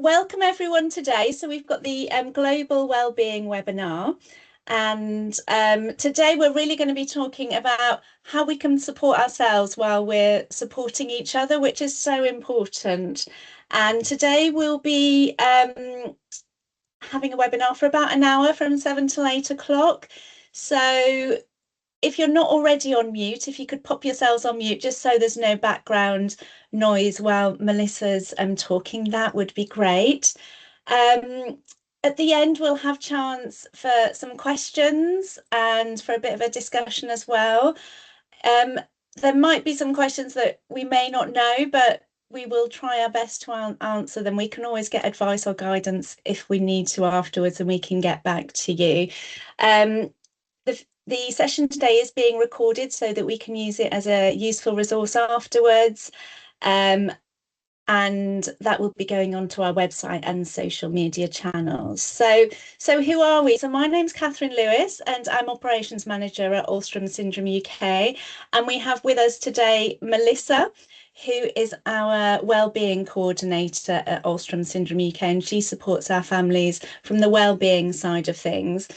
welcome everyone today. So we've got the Global Wellbeing webinar, and today we're really going to be talking about how we can support ourselves while we're supporting each other, which is so important. And today we'll be having a webinar for about an hour from 7 till 8 o'clock. So if you're not already on mute, if you could pop yourselves on mute just so there's no background noise while Melissa's talking, that would be great. At the end, we'll have chance for some questions and for a bit of a discussion as well. There might be some questions that we may not know, but we will try our best to answer them. We can always get advice or guidance if we need to afterwards, and we can get back to you. The session today is being recorded so that we can use it as a useful resource afterwards. And that will be going onto our website and social media channels. So who are we? So my name's Catherine Lewis, and I'm Operations Manager at Alström Syndrome UK. And we have with us today Melissa, who is our Wellbeing Coordinator at Alström Syndrome UK, and she supports our families from the wellbeing side of things.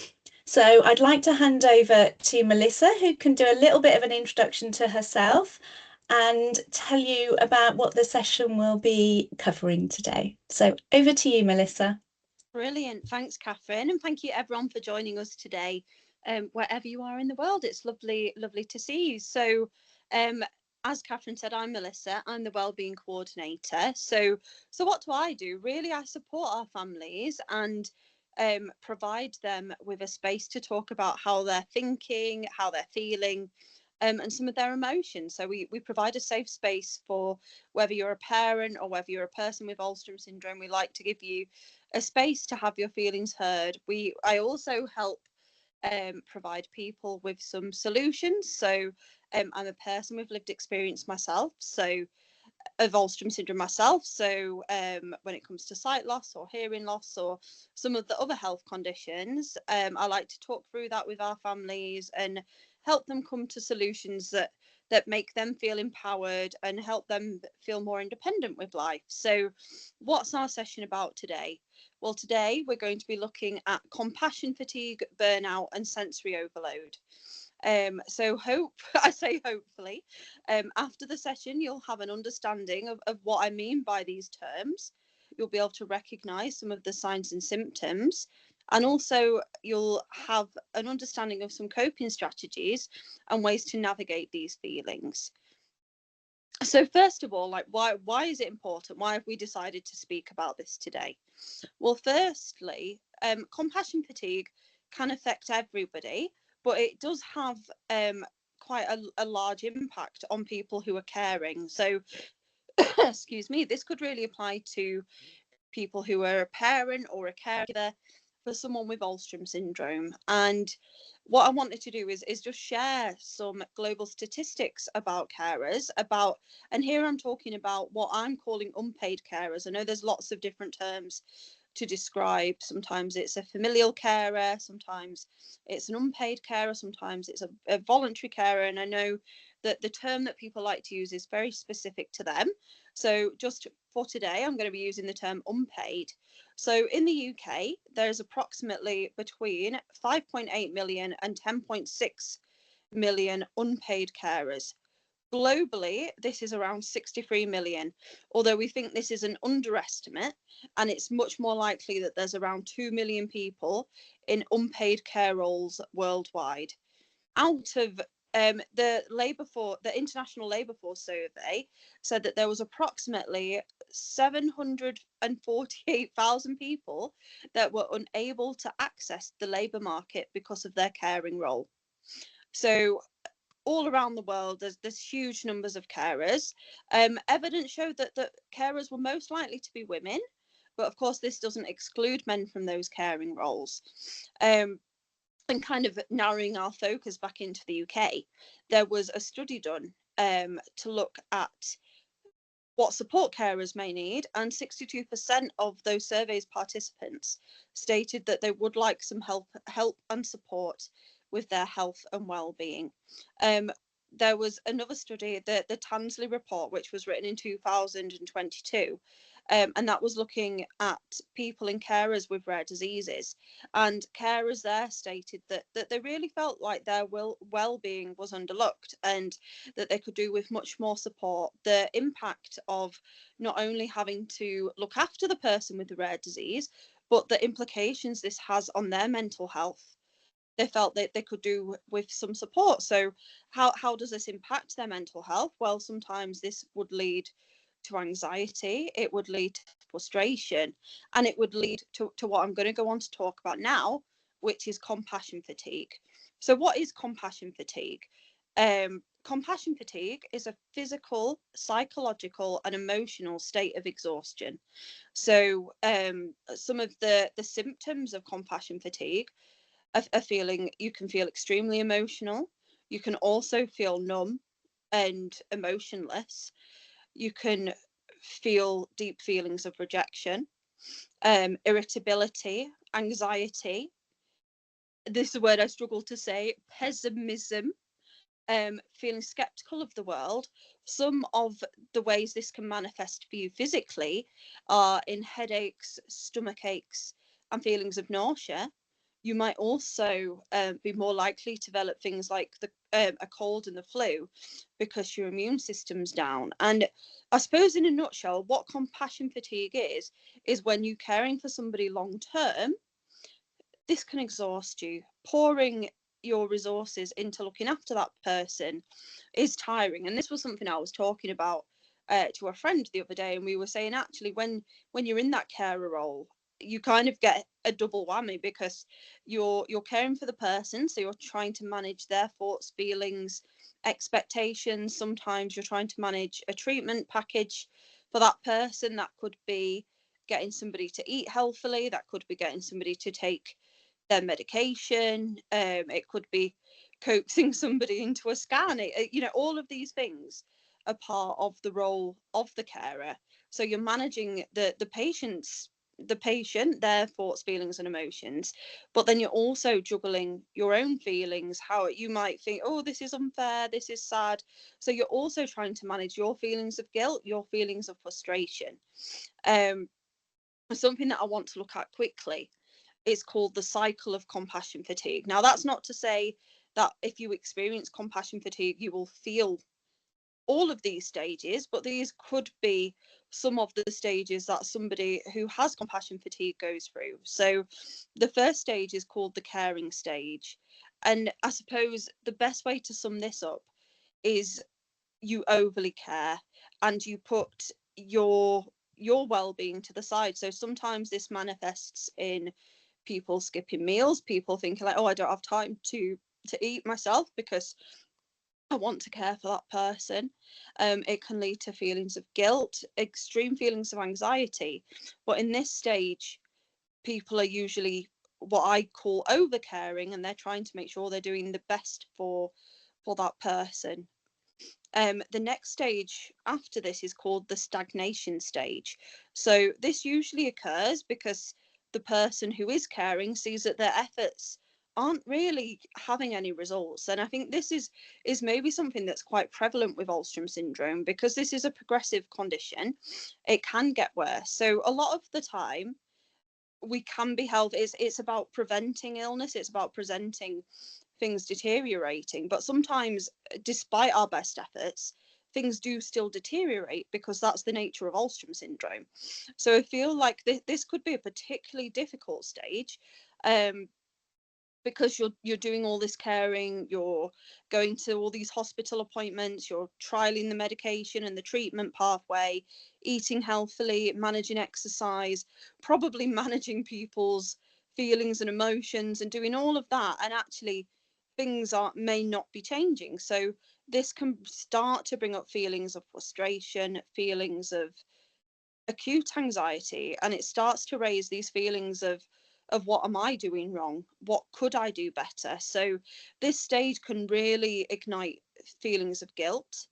So I'd like to hand over to Melissa, who can do a little bit of an introduction to herself and tell you about what the session will be covering today. So over to you, Melissa. Brilliant. Thanks, Catherine. And thank you everyone for joining us today, wherever you are in the world. It's lovely to see you. So as Catherine said, I'm Melissa. I'm the Wellbeing Coordinator. So what do I do? Really, I support our families and provide them with a space to talk about how they're thinking, how they're feeling, and some of their emotions. So we provide a safe space for whether you're a parent or whether you're a person with Alström syndrome. We like to give you a space to have your feelings heard. I also help provide people with some solutions. So I'm a person with lived experience myself, so of Alström syndrome myself. So when it comes to sight loss or hearing loss or some of the other health conditions, I like to talk through that with our families and help them come to solutions that make them feel empowered and help them feel more independent with life. So what's our session about today? Well, today we're going to be looking at compassion fatigue, burnout and sensory overload. So I say hopefully, after the session, you'll have an understanding of what I mean by these terms. You'll be able to recognise some of the signs and symptoms, and also you'll have an understanding of some coping strategies and ways to navigate these feelings. So first of all, like why is it important? Why have we decided to speak about this today? Well, firstly, compassion fatigue can affect everybody, but it does have quite a large impact on people who are caring. So, excuse me, this could really apply to people who are a parent or a caregiver for someone with Alström syndrome. And what I wanted to do is just share some global statistics about carers, and here I'm talking about what I'm calling unpaid carers. I know there's lots of different terms to describe. Sometimes it's a familial carer, sometimes it's an unpaid carer, sometimes it's a voluntary carer, and I know that the term that people like to use is very specific to them. So just for today, I'm going to be using the term unpaid. So in the UK, there's approximately between 5.8 million and 10.6 million unpaid carers. Globally, this is around 63 million, although we think this is an underestimate, and it's much more likely that there's around 2 million people in unpaid care roles worldwide. Out of the International Labour Force survey said that there was approximately 748,000 people that were unable to access the labour market because of their caring role. So all around the world, there's huge numbers of carers. Evidence showed that carers were most likely to be women, but of course this doesn't exclude men from those caring roles. And kind of narrowing our focus back into the UK, there was a study done to look at what support carers may need, and 62% of those surveys participants stated that they would like some help and support with their health and well-being. There was another study, the Tansley report, which was written in 2022, and that was looking at people and carers with rare diseases. And carers there stated that they really felt like their well-being was underlooked, and that they could do with much more support. The impact of not only having to look after the person with the rare disease, but the implications this has on their mental health, they felt that they could do with some support. So how does this impact their mental health? Well, sometimes this would lead to anxiety, it would lead to frustration, and it would lead to what I'm going to go on to talk about now, which is compassion fatigue. So what is compassion fatigue? Compassion fatigue is a physical, psychological, and emotional state of exhaustion. So some of the symptoms of compassion fatigue, a feeling, you can feel extremely emotional. You can also feel numb and emotionless. You can feel deep feelings of rejection, irritability, anxiety. This is a word I struggle to say, pessimism, feeling skeptical of the world. Some of the ways this can manifest for you physically are in headaches, stomach aches, and feelings of nausea. You might also be more likely to develop things like a cold and the flu because your immune system's down. And I suppose, in a nutshell, what compassion fatigue is when you're caring for somebody long term, this can exhaust you. Pouring your resources into looking after that person is tiring. And this was something I was talking about to a friend the other day, and we were saying, actually, when you're in that carer role, you kind of get a double whammy, because you're caring for the person, so you're trying to manage their thoughts, feelings, expectations. Sometimes you're trying to manage a treatment package for that person. That could be getting somebody to eat healthily, that could be getting somebody to take their medication, it could be coaxing somebody into a scan. All of these things are part of the role of the carer. So you're managing the patient, their thoughts, feelings, and emotions, but then you're also juggling your own feelings. How you might think, oh, this is unfair, this is sad. So you're also trying to manage your feelings of guilt, your feelings of frustration. Something that I want to look at quickly is called the cycle of compassion fatigue. Now, that's not to say that if you experience compassion fatigue, you will feel all of these stages, but these could be some of the stages that somebody who has compassion fatigue goes through. So the first stage is called the caring stage. And I suppose the best way to sum this up is you overly care and you put your well-being to the side. So sometimes this manifests in people skipping meals, people thinking like, oh, I don't have time to eat myself because I want to care for that person. It can lead to feelings of guilt, extreme feelings of anxiety. But in this stage, people are usually what I call over caring, and they're trying to make sure they're doing the best for that person. The next stage after this is called the stagnation stage. So this usually occurs because the person who is caring sees that their efforts aren't really having any results. And I think this is maybe something that's quite prevalent with Alström syndrome, because this is a progressive condition. It can get worse. So a lot of the time we can be helped. It's about preventing illness, it's about presenting things deteriorating, but sometimes, despite our best efforts, things do still deteriorate, because that's the nature of Alström syndrome. So I feel like this could be a particularly difficult stage, because you're doing all this caring, you're going to all these hospital appointments, you're trialing the medication and the treatment pathway, eating healthily, managing exercise, probably managing people's feelings and emotions, and doing all of that, and actually things may not be changing. So this can start to bring up feelings of frustration, feelings of acute anxiety, and it starts to raise these feelings of what am I doing wrong, what could I do better. So this stage can really ignite feelings of guilt.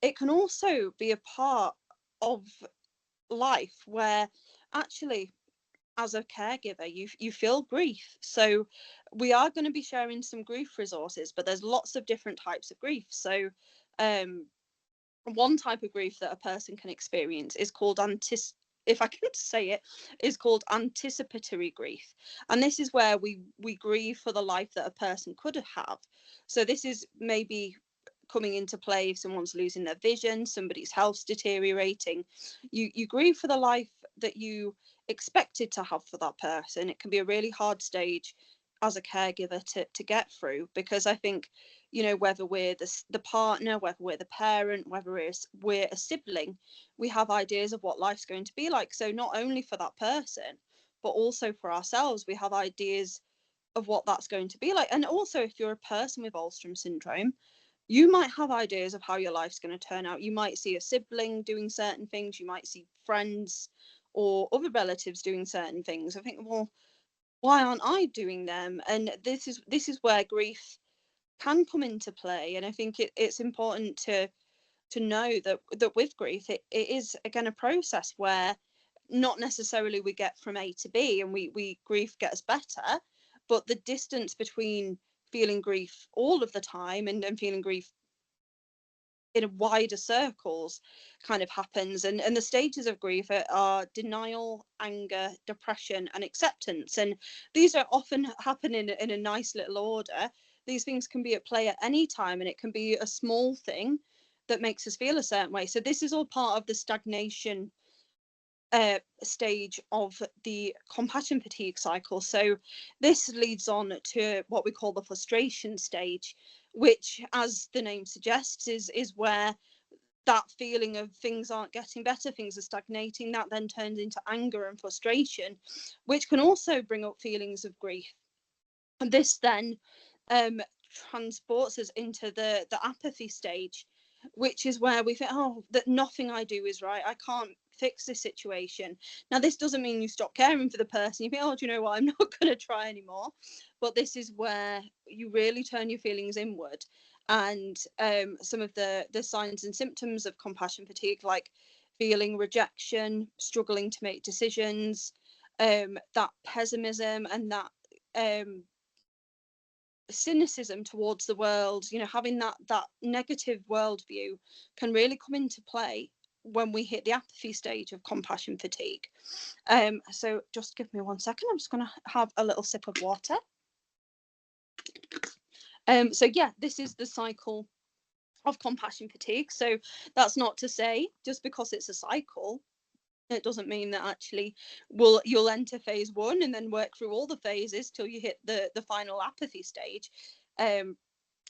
It can also be a part of life where, actually, as a caregiver, you feel grief. So we are going to be sharing some grief resources, but there's lots of different types of grief. So one type of grief that a person can experience is called if I can say it, is called anticipatory grief. And this is where we grieve for the life that a person could have. So this is maybe coming into play if someone's losing their vision, somebody's health's deteriorating. You grieve for the life that you expected to have for that person. It can be a really hard stage as a caregiver to get through, because I think, you know, whether we're the partner, whether we're the parent, whether we're a sibling, we have ideas of what life's going to be like. So not only for that person, but also for ourselves, we have ideas of what that's going to be like. And also, if you're a person with Alström syndrome, you might have ideas of how your life's going to turn out. You might see a sibling doing certain things, you might see friends or other relatives doing certain things. I think, well, why aren't I doing them? And this is where grief can come into play. And I think it's important to know that with grief, it is again a process where not necessarily we get from A to B and we grief gets better, but the distance between feeling grief all of the time and feeling grief in wider circles kind of happens. And the stages of grief are denial, anger, depression, and acceptance. And these are often happen in a nice little order. These things can be at play at any time, and it can be a small thing that makes us feel a certain way. So this is all part of the stagnation stage of the compassion fatigue cycle. So this leads on to what we call the frustration stage, which, as the name suggests, is where that feeling of things aren't getting better, things are stagnating, that then turns into anger and frustration, which can also bring up feelings of grief. And this then transports us into the apathy stage, which is where we think, oh, that nothing I do is right, I can't fix this situation. Now, this doesn't mean you stop caring for the person. You think, oh, do you know what, I'm not going to try anymore. But this is where you really turn your feelings inward. And some of the signs and symptoms of compassion fatigue, like feeling rejection, struggling to make decisions, that pessimism and that cynicism towards the world, you know, having that negative worldview, can really come into play when we hit the apathy stage of compassion fatigue. So just give me 1 second. I'm just going to have a little sip of water. So yeah, this is the cycle of compassion fatigue. So that's not to say just because it's a cycle, it doesn't mean that actually you'll enter phase 1 and then work through all the phases till you hit the final apathy stage.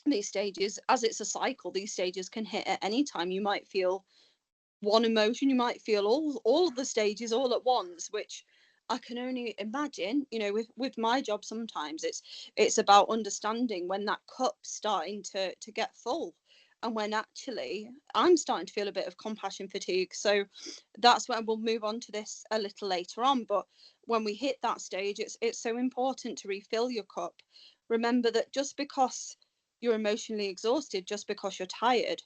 These stages, as it's a cycle, these stages can hit at any time. You might feel one emotion, you might feel all of the stages all at once, which I can only imagine, you know, with my job, sometimes it's about understanding when that cup's starting to get full, and when actually I'm starting to feel a bit of compassion fatigue. So that's when we'll move on to this a little later on. But when we hit that stage, it's so important to refill your cup. Remember that just because you're emotionally exhausted, just because you're tired,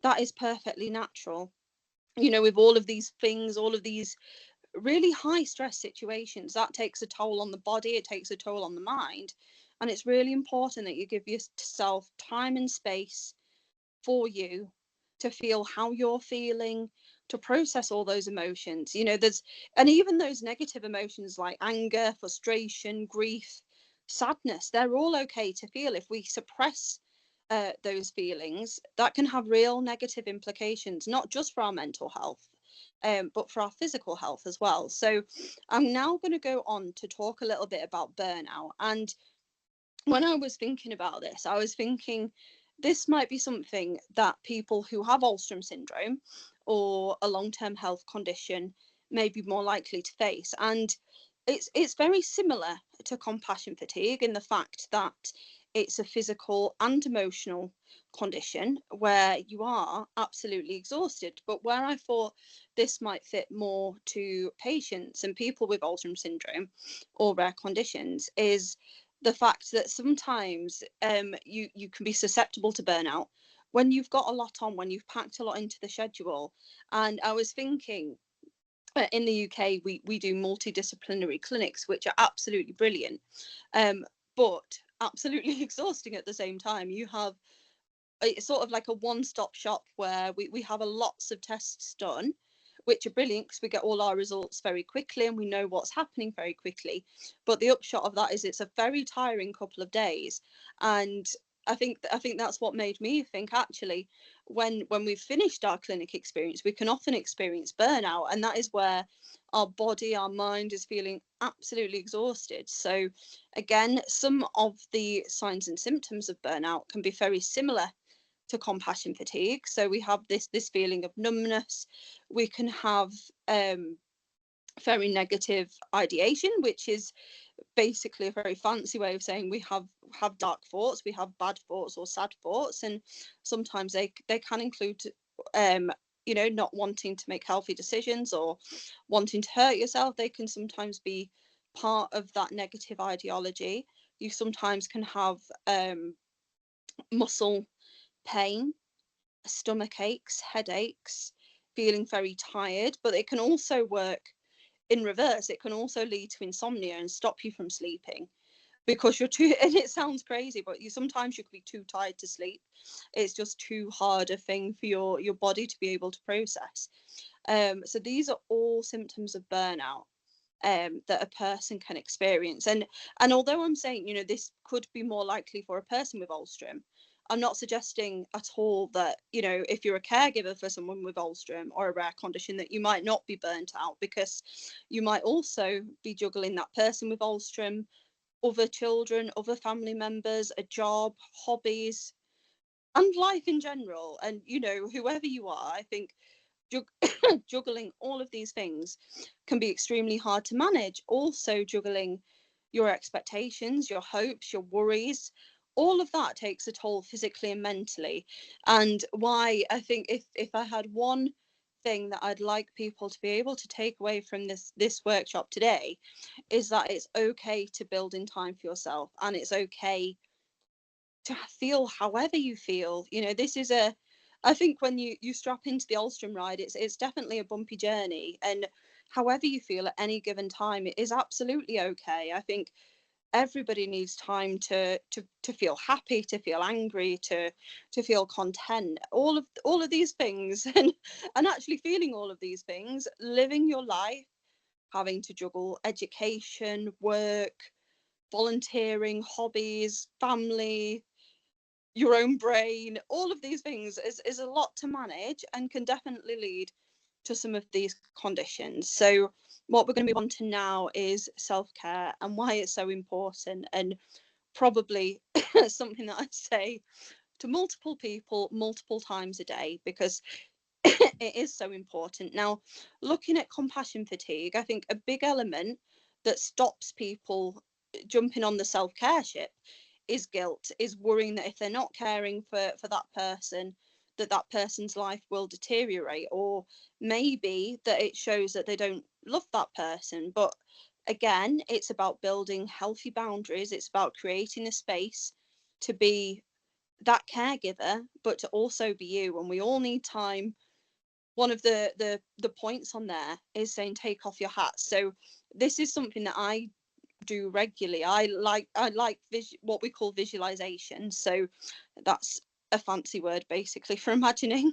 that is perfectly natural. You know, with all of these things, all of these really high stress situations, that takes a toll on the body, it takes a toll on the mind. And it's really important that you give yourself time and space for you to feel how you're feeling, to process all those emotions. You know, and even those negative emotions like anger, frustration, grief, sadness, they're all okay to feel. If we suppress those feelings, that can have real negative implications, not just for our mental health, but for our physical health as well. So I'm now going to go on to talk a little bit about burnout. And when I was thinking about this, I was thinking this might be something that people who have Alström syndrome or a long-term health condition may be more likely to face. And it's very similar to compassion fatigue in the fact that it's a physical and emotional condition where you are absolutely exhausted. But where I thought this might fit more to patients and people with Alström syndrome or rare conditions is the fact that sometimes you can be susceptible to burnout when you've got a lot on, when you've packed a lot into the schedule. And I was thinking, in the UK, we do multidisciplinary clinics, which are absolutely brilliant, but absolutely exhausting at the same time. You have it's sort of like a one-stop shop where we have lots of tests done, which are brilliant because we get all our results very quickly and we know what's happening very quickly. But the upshot of that is it's a very tiring couple of days. And I think that's what made me think, actually, when we've finished our clinic experience, we can often experience burnout, and that is where our body, our mind is feeling absolutely exhausted. So again, some of the signs and symptoms of burnout can be very similar to compassion fatigue. So we have this feeling of numbness. We can have very negative ideation, which is basically a very fancy way of saying we have dark thoughts, we have bad thoughts or sad thoughts, and sometimes they can include not wanting to make healthy decisions or wanting to hurt yourself. They can sometimes be part of that negative ideology. You sometimes can have muscle pain, stomach aches, headaches, feeling very tired, but it can also work in reverse. It can also lead to insomnia and stop you from sleeping because you're too, and it sounds crazy, but sometimes you could be too tired to sleep. It's just too hard a thing for your body to be able to process. So these are all symptoms of burnout that a person can experience. And although I'm saying, this could be more likely for a person with Alström, I'm not suggesting at all that, if you're a caregiver for someone with Alström or a rare condition, that you might not be burnt out, because you might also be juggling that person with Alström, other children, other family members, a job, hobbies, and life in general. And, whoever you are, I think juggling all of these things can be extremely hard to manage. Also juggling your expectations, your hopes, your worries, all of that takes a toll physically and mentally. And why I think if I had one thing that I'd like people to be able to take away from this workshop today, is that it's okay to build in time for yourself, and it's okay to feel however you feel. This is I think when you strap into the Alström ride, it's definitely a bumpy journey, and however you feel at any given time, it is absolutely okay. I think everybody needs time to feel happy, to feel angry, to feel content, all of these things, and actually feeling all of these things, living your life, having to juggle education, work, volunteering, hobbies, family, your own brain, all of these things is a lot to manage and can definitely lead to some of these conditions. So what we're going to move on to now is self-care and why it's so important, and probably something that I say to multiple people multiple times a day, because it is so important. Now, looking at compassion fatigue, I think a big element that stops people jumping on the self-care ship is guilt, is worrying that if they're not caring for that person, that person's life will deteriorate, or maybe that it shows that they don't love that person. But again, it's about building healthy boundaries. It's about creating a space to be that caregiver, but to also be you. And we all need time. One of the points on there is saying take off your hat. So this is something that I do regularly. I like what we call visualization. So that's a fancy word basically for imagining.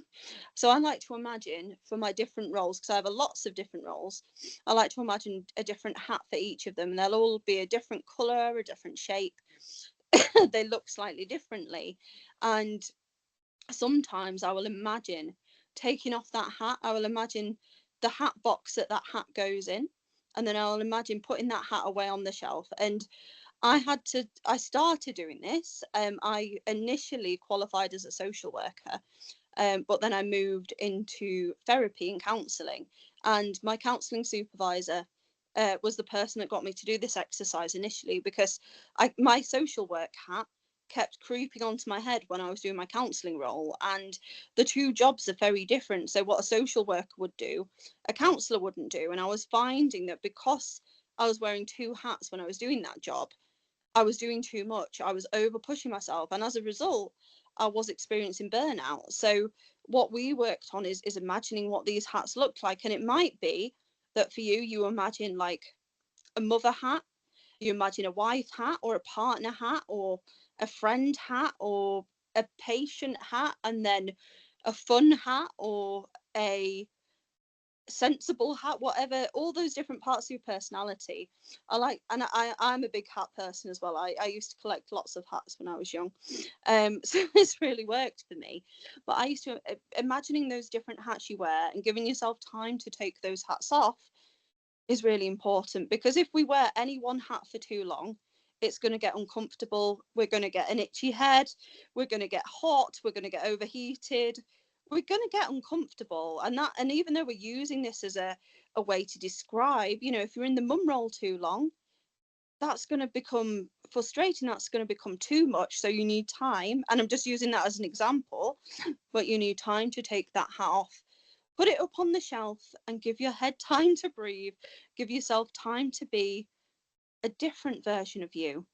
So I like to imagine for my different roles, because I have lots of different roles, I like to imagine a different hat for each of them, and they'll all be a different color, a different shape. They look slightly differently, and sometimes I will imagine taking off that hat. I will imagine the hat box that hat goes in, and then I'll imagine putting that hat away on the shelf. And I started doing this. I initially qualified as a social worker, but then I moved into therapy and counselling, and my counselling supervisor was the person that got me to do this exercise initially, because my social work hat kept creeping onto my head when I was doing my counselling role, and the two jobs are very different. So what a social worker would do, a counsellor wouldn't do. And I was finding that because I was wearing two hats when I was doing that job, I was doing too much. I was over pushing myself, and as a result, I was experiencing burnout. So what we worked on is imagining what these hats look like, and it might be that for you imagine like a mother hat, you imagine a wife hat, or a partner hat, or a friend hat, or a patient hat, and then a fun hat, or a sensible hat, whatever, all those different parts of your personality. I like, and I'm a big hat person as well. I used to collect lots of hats when I was young, so it's really worked for me. But I used to imagining those different hats you wear and giving yourself time to take those hats off is really important, because if we wear any one hat for too long, it's going to get uncomfortable. We're going to get an itchy head. We're going to get hot. We're going to get overheated. We're going to get uncomfortable. And even though we're using this as a way to describe, if you're in the mum role too long, that's going to become frustrating. That's going to become too much. So you need time. And I'm just using that as an example, but you need time to take that hat off. Put it up on the shelf and give your head time to breathe. Give yourself time to be a different version of you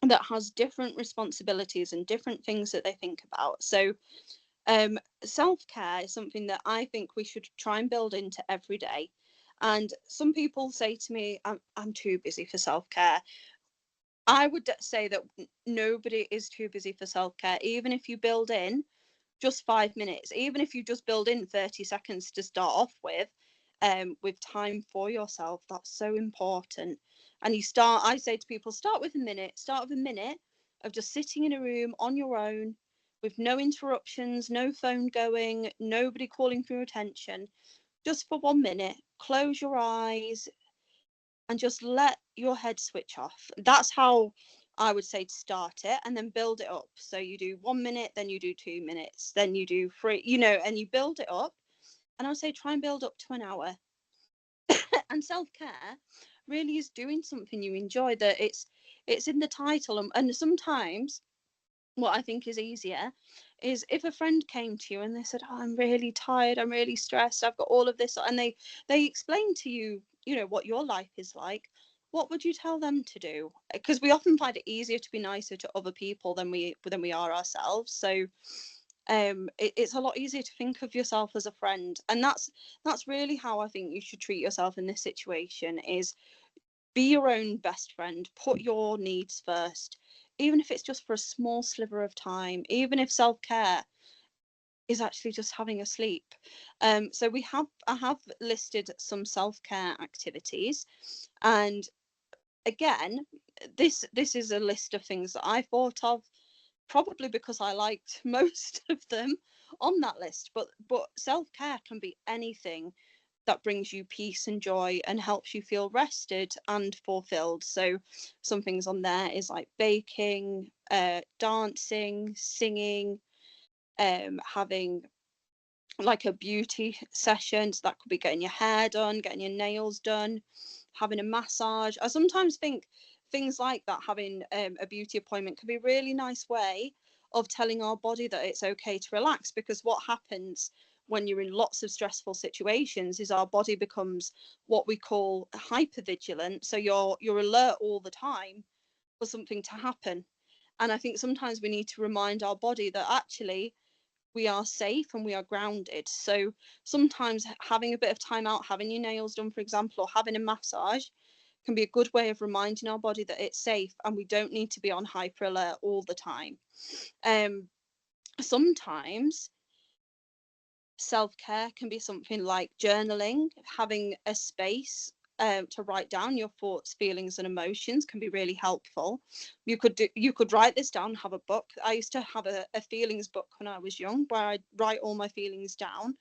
that has different responsibilities and different things that they think about. So self-care is something that I think we should try and build into every day. And some people say to me, I'm too busy for self-care. I would say that nobody is too busy for self-care. Even if you build in just 5 minutes, even if you just build in 30 seconds to start off with time for yourself, that's so important. And I say to people, start with a minute of just sitting in a room on your own with no interruptions, no phone going, nobody calling for your attention. Just for 1 minute, close your eyes and just let your head switch off. That's how I would say to start it, and then build it up. So you do 1 minute, then you do 2 minutes, then you do 3, and you build it up. And I would say try and build up to an hour. And self-care really is doing something you enjoy, that it's in the title. And sometimes what I think is easier is if a friend came to you and they said, I'm really tired, I'm really stressed, I've got all of this, and they explain to you, what your life is like. What would you tell them to do? Because we often find it easier to be nicer to other people than we are ourselves. So it's a lot easier to think of yourself as a friend, and that's really how I think you should treat yourself in this situation. Is be your own best friend. Put your needs first, even if it's just for a small sliver of time, even if self-care is actually just having a sleep. So I have listed some self-care activities, and again, this is a list of things that I thought of, probably because I liked most of them on that list. But self-care can be anything that brings you peace and joy and helps you feel rested and fulfilled. So some things on there is like baking, dancing, singing, having like a beauty session. So that could be getting your hair done, getting your nails done, having a massage. I sometimes think things like that, having a beauty appointment, can be a really nice way of telling our body that it's okay to relax. Because what happens when you're in lots of stressful situations is our body becomes what we call hypervigilant. So you're alert all the time for something to happen. And I think sometimes we need to remind our body that actually we are safe and we are grounded. So sometimes having a bit of time out, having your nails done, for example, or having a massage can be a good way of reminding our body that it's safe and we don't need to be on hyper alert all the time. Sometimes self-care can be something like journaling. Having a space to write down your thoughts, feelings and emotions can be really helpful. You could write this down, have a book. I used to have a feelings book when I was young, where I'd write all my feelings down.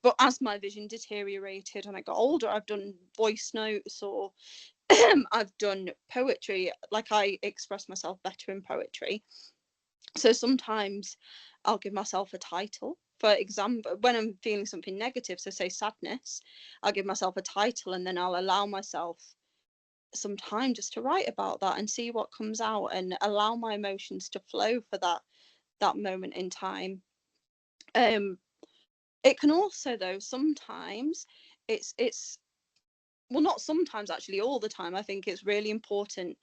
But as my vision deteriorated and I got older, I've done voice notes, or I've done poetry. Like, I express myself better in poetry. So sometimes I'll give myself a title. For example, when I'm feeling something negative, so say sadness, I'll give myself a title, and then I'll allow myself some time just to write about that and see what comes out, and allow my emotions to flow for that moment in time. It can also, though, sometimes it's well, not sometimes, actually all the time, I think it's really important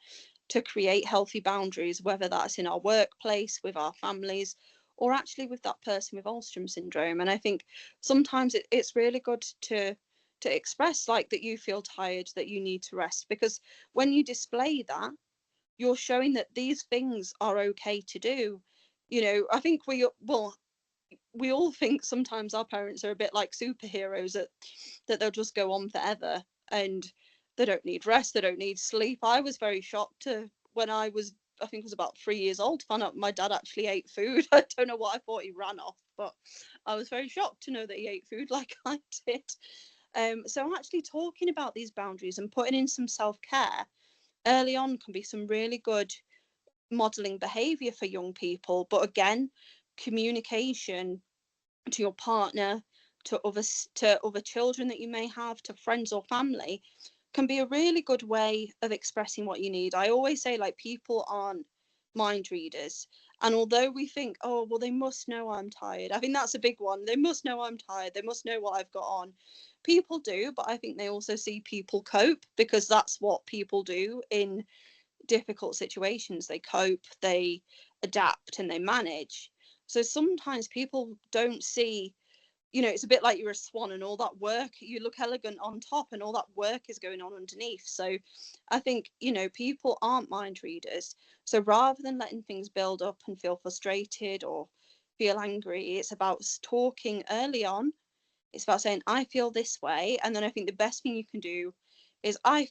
to create healthy boundaries, whether that's in our workplace, with our families, or actually with that person with Alström syndrome. And I think sometimes it's really good to express, like, that you feel tired, that you need to rest, because when you display that, you're showing that these things are okay to do. I think we all think sometimes our parents are a bit like superheroes, that they'll just go on forever and they don't need rest, they don't need sleep. I was very shocked when I think it was about 3 years old, to find out my dad actually ate food. I don't know what I thought he ran off, but I was very shocked to know that he ate food like I did. So actually talking about these boundaries and putting in some self-care early on can be some really good modeling behavior for young people. But again, communication to your partner, to other children that you may have, to friends or family, can be a really good way of expressing what you need. I always say, like, people aren't mind readers. And although we think, oh, well, they must know I'm tired. I think that's a big one. They must know I'm tired. They must know what I've got on. People do, but I think they also see people cope, because that's what people do in difficult situations. They cope, they adapt, and they manage. So sometimes people don't see, it's a bit like you're a swan and all that work, you look elegant on top and all that work is going on underneath. So I think, people aren't mind readers. So rather than letting things build up and feel frustrated or feel angry, it's about talking early on. It's about saying, I feel this way. And then I think the best thing you can do is, let's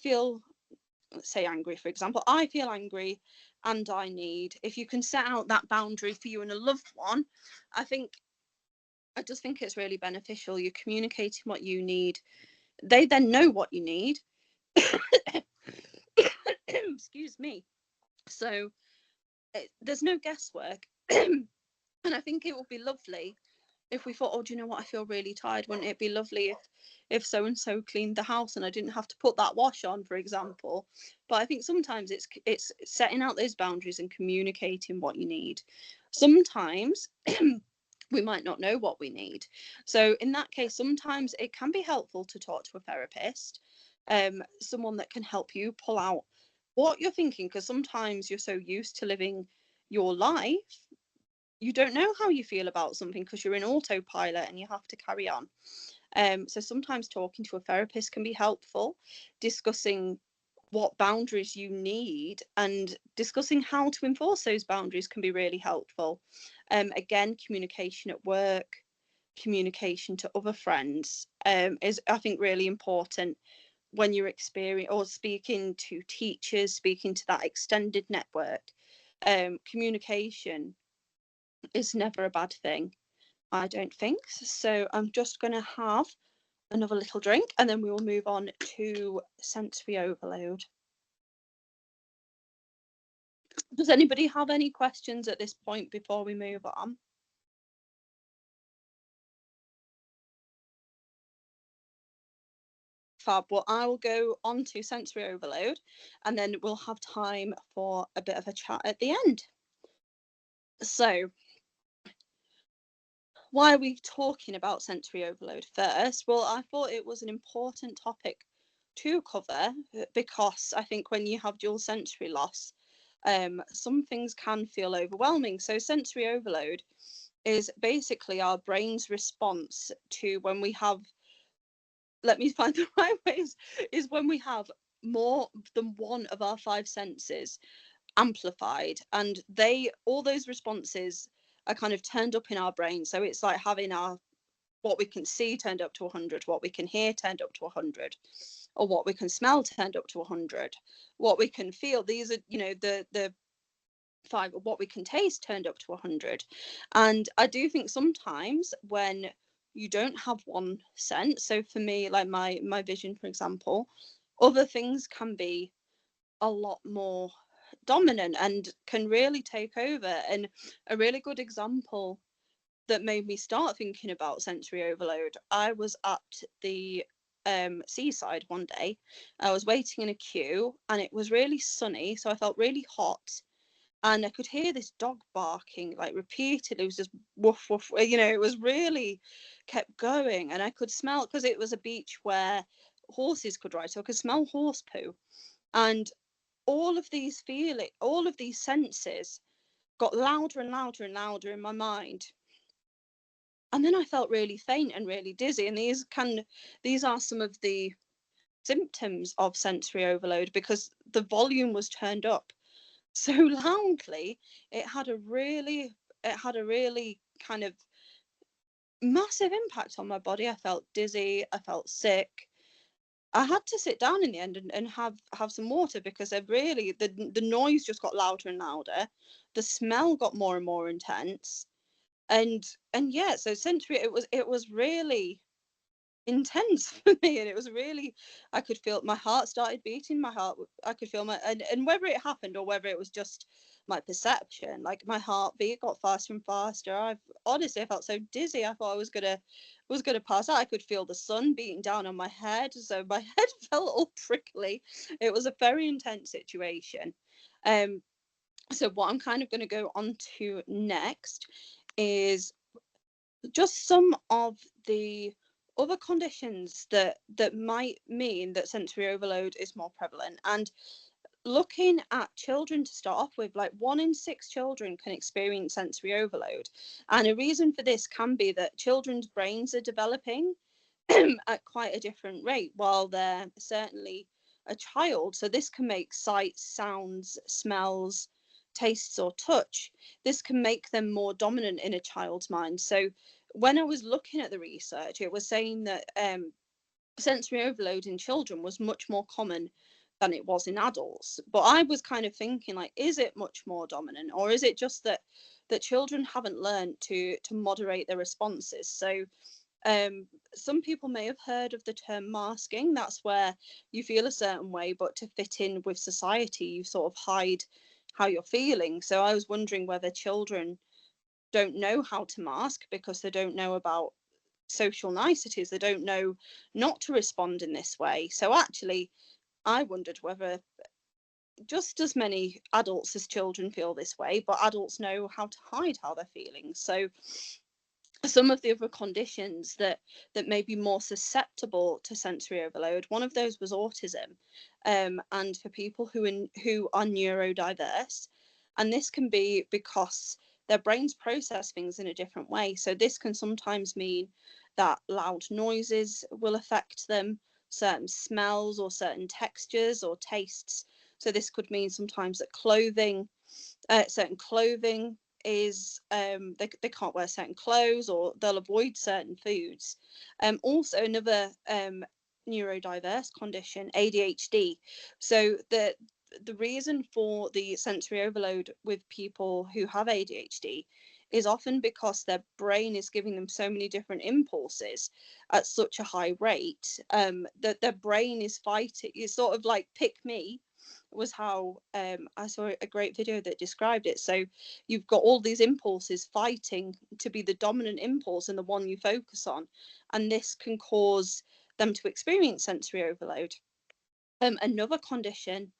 say angry, for example, I feel angry and I need, if you can set out that boundary for you and a loved one, I just think it's really beneficial. You're communicating what you need. They then know what you need. Excuse me. So there's no guesswork. And I think it would be lovely if we thought, oh, do you know what? I feel really tired. Wouldn't it be lovely if so and so cleaned the house and I didn't have to put that wash on, for example? But I think sometimes it's setting out those boundaries and communicating what you need. Sometimes we might not know what we need. So in that case, sometimes it can be helpful to talk to a therapist, someone that can help you pull out what you're thinking, because sometimes you're so used to living your life, you don't know how you feel about something because you're in autopilot and you have to carry on. So sometimes talking to a therapist can be helpful, discussing what boundaries you need and discussing how to enforce those boundaries can be really helpful. Again, communication at work, communication to other friends is, I think, really important when you're experiencing or speaking to teachers, speaking to that extended network. Communication is never a bad thing, I don't think. So I'm just going to have another little drink and then we will move on to sensory overload. Does anybody have any questions at this point before we move on? Fab. Well, I will go on to sensory overload and then we'll have time for a bit of a chat at the end. So why are we talking about sensory overload first? Well, I thought it was an important topic to cover because I think when you have dual sensory loss, some things can feel overwhelming. So sensory overload is basically our brain's response to when we have, let me find the right ways, is when we have more than one of our five senses amplified, and all those responses are kind of turned up in our brain. So it's like having what we can see turned up to 100, what we can hear turned up to 100, or what we can smell turned up to 100, what we can feel. These are, the five. What we can taste turned up to 100. And I do think sometimes when you don't have one sense, so for me, like my vision, for example, other things can be a lot more dominant and can really take over. And a really good example that made me start thinking about sensory overload, I was at the seaside one day. I was waiting in a queue and it was really sunny, so I felt really hot, and I could hear this dog barking like repeatedly. It was just woof woof, it was really kept going, and I could smell, because it was a beach where horses could ride, so I could smell horse poo. And all of these senses got louder and louder and louder in my mind. And then I felt really faint and really dizzy. And these are some of the symptoms of sensory overload, because the volume was turned up so loudly. It had a really kind of massive impact on my body. I felt dizzy, I felt sick. I had to sit down in the end and have some water, because I really, the noise just got louder and louder. The smell got more and more intense. And yeah, so sensory, it was really intense for me, and it was really, I could feel my heart started beating. I could feel my, and whether it happened or whether it was just my perception, like my heartbeat got faster and faster. I felt so dizzy. I thought I was gonna pass out. I could feel the sun beating down on my head, so my head felt all prickly. It was a very intense situation. um so what I'm kind of going to go on to next is just some of the other conditions that might mean that sensory overload is more prevalent. And looking at children to start off with, like 1 in 6 children can experience sensory overload. And a reason for this can be that children's brains are developing at quite a different rate while they're certainly a child. So this can make sights, sounds, smells, tastes, or touch. This can make them more dominant in a child's mind. So when I was looking at the research, it was saying that sensory overload in children was much more common than it was in adults. But I was kind of thinking, like, is it much more dominant, or is it just that children haven't learned to moderate their responses? So some people may have heard of the term masking. That's where you feel a certain way, but to fit in with society, you sort of hide how you're feeling. So I was wondering whether children don't know how to mask because they don't know about social niceties. They don't know not to respond in this way. So actually, I wondered whether just as many adults as children feel this way, but adults know how to hide how they're feeling. So some of the other conditions that may be more susceptible to sensory overload, one of those was autism, and for people who are neurodiverse. And this can be because their brains process things in a different way. So this can sometimes mean that loud noises will affect them, certain smells or certain textures or tastes. So this could mean sometimes that certain clothing is they can't wear certain clothes, or they'll avoid certain foods. Also another neurodiverse condition, ADHD. So the reason for the sensory overload with people who have ADHD is often because their brain is giving them so many different impulses at such a high rate, that their brain is fighting. It's sort of like pick me, was how I saw a great video that described it. So you've got all these impulses fighting to be the dominant impulse and the one you focus on, and this can cause them to experience sensory overload. Another condition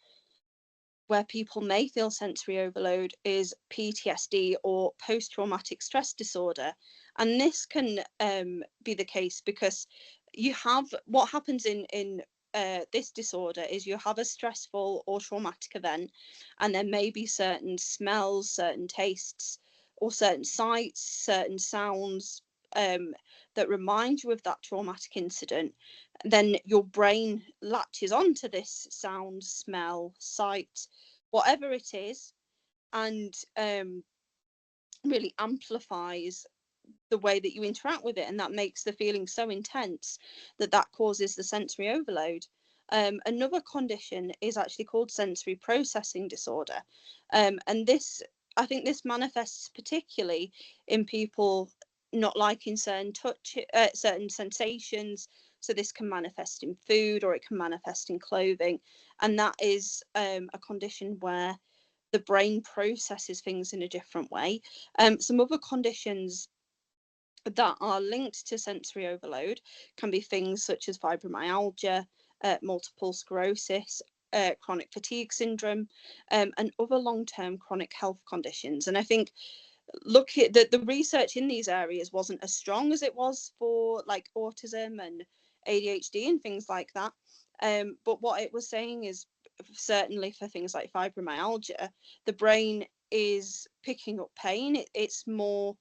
where people may feel sensory overload is PTSD, or post-traumatic stress disorder. And this can be the case because you have, what happens in this disorder is you have a stressful or traumatic event, and there may be certain smells, certain tastes, or certain sights, certain sounds that remind you of that traumatic incident. Then your brain latches onto this sound, smell, sight, whatever it is, and really amplifies the way that you interact with it, and that makes the feeling so intense that causes the sensory overload. Another condition is actually called sensory processing disorder, and this, I think this manifests particularly in people not liking certain sensations. So this can manifest in food, or it can manifest in clothing, and that is a condition where the brain processes things in a different way. Some other conditions that are linked to sensory overload can be things such as fibromyalgia, multiple sclerosis, chronic fatigue syndrome, and other long-term chronic health conditions. And I think look at the research in these areas wasn't as strong as it was for like autism and ADHD and things like that. But what it was saying is, certainly for things like fibromyalgia, the brain is picking up pain. It's more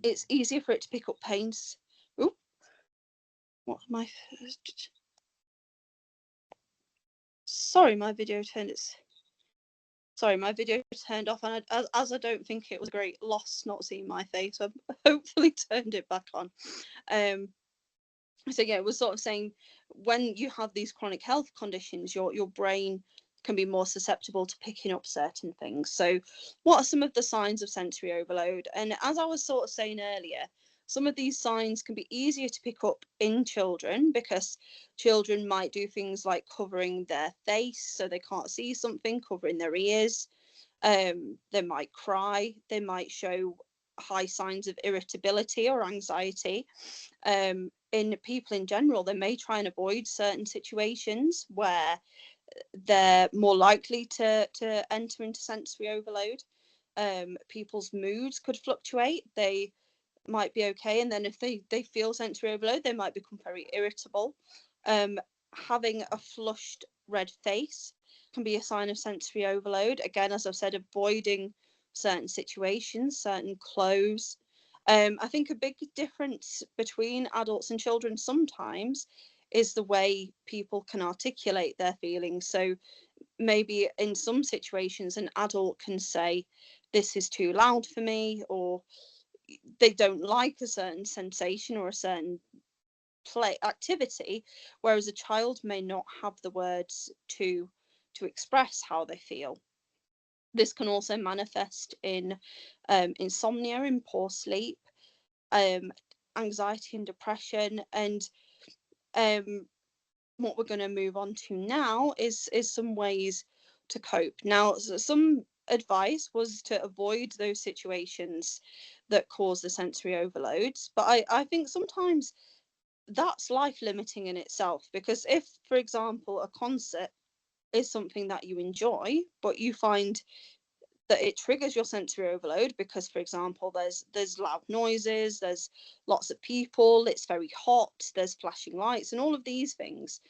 it's easier for it to pick up pains. Oh, what am I? Sorry, my video turned its. Sorry, my video turned off, and as I don't think it was a great loss not seeing my face, I've hopefully turned it back on. So yeah, it was sort of saying, when you have these chronic health conditions, your brain can be more susceptible to picking up certain things. So what are some of the signs of sensory overload? And as I was sort of saying earlier, some of these signs can be easier to pick up in children, because children might do things like covering their face so they can't see something, covering their ears. They might cry, they might show high signs of irritability or anxiety. In people in general, they may try and avoid certain situations where they're more likely to enter into sensory overload. People's moods could fluctuate. They might be okay, and then if they feel sensory overload, they might become very irritable. Having a flushed red face can be a sign of sensory overload. Again, as I've said, avoiding certain situations, certain clothes. I think a big difference between adults and children sometimes is the way people can articulate their feelings. So maybe in some situations, an adult can say, "This is too loud for me," or they don't like a certain sensation or a certain play activity, whereas a child may not have the words to express how they feel. This can also manifest in insomnia, in poor sleep, um, anxiety and depression. And what we're going to move on to now is some ways to cope. Now, some advice was to avoid those situations that cause the sensory overloads, but I think sometimes that's life limiting in itself, because if, for example, a concert is something that you enjoy, but you find that it triggers your sensory overload because, for example, there's loud noises, there's lots of people, it's very hot, there's flashing lights and all of these things,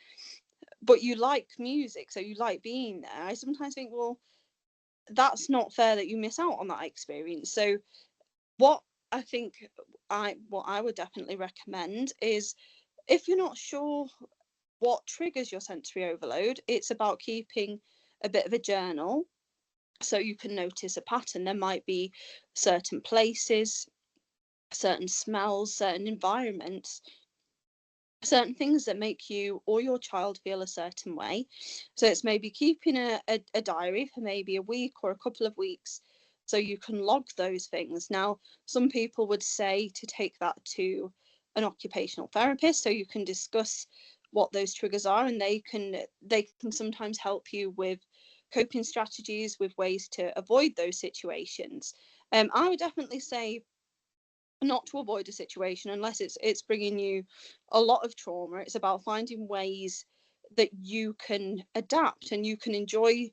but you like music, so you like being there. I sometimes think, well, that's not fair that you miss out on that experience. So what I think what I would definitely recommend is, if you're not sure what triggers your sensory overload, it's about keeping a bit of a journal so you can notice a pattern. There might be certain places, certain smells, certain environments, certain things that make you or your child feel a certain way. So it's maybe keeping a diary for maybe a week or a couple of weeks so you can log those things. Now, some people would say to take that to an occupational therapist so you can discuss what those triggers are, and they can sometimes help you with coping strategies, with ways to avoid those situations. I would definitely say not to avoid a situation unless it's bringing you a lot of trauma. It's about finding ways that you can adapt and you can enjoy